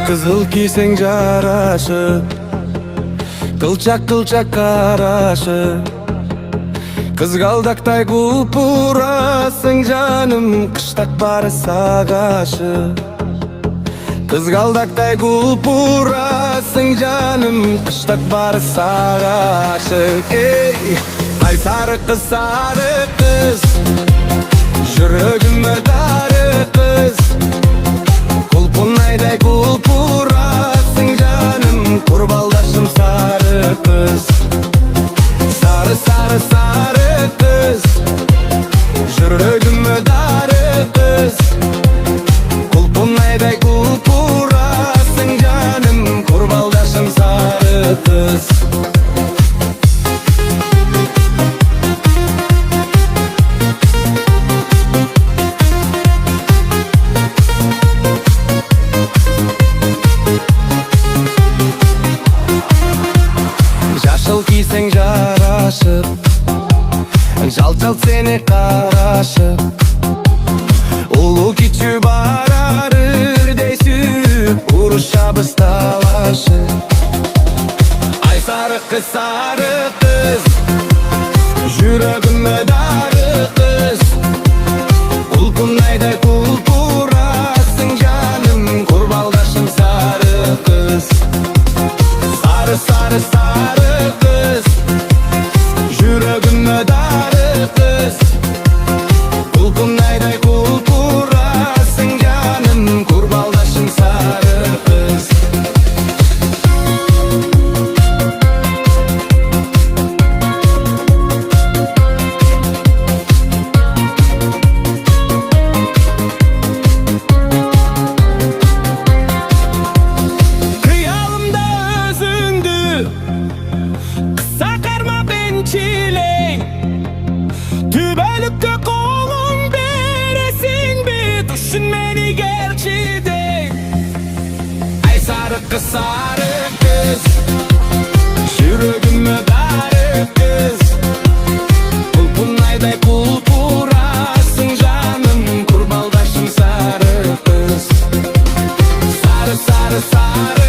Kızıl kiyseng jaraşıp, kılçak kılçak karaşıp, kızgaldakтай kulpurasың жаным, кыштак бары сагашып. Kızgaldakтай kulpurasың жаным, кыштак бары сагашып. Ey, ay sarı kız, жүрөгүмө дары кыз. Kulpunayday kulpurasың жаным, курбалдашым сары кыз. Sarı sarı sarı kız, жүрөгүмө дары кыз. Kulpunayday kulpurasың жаным, курбалдашым сары кыз. Жашыл кийсең жарашып, жал-жал сени карашып. Улуу кичүү барарыр дейсип, урушабыз талашып. Ай сары кыз, жүрөгүмө дары кыз. Kulpunayday kulpurasың жаным, курбалдашым сары кыз. Sarı sarı sarı kız, жүрөгүмө дары кыз. Kulpunayday kulpurasың жаным, курбалдашым сары кыз. Tübelükte kolun beresin bir düşün beni gerçekten. Ay sarı kız, жүрөгүмө дары kız. Kulpunayday kulpurasың жаным, курбалдашым сары kız. Sarı sarı sarı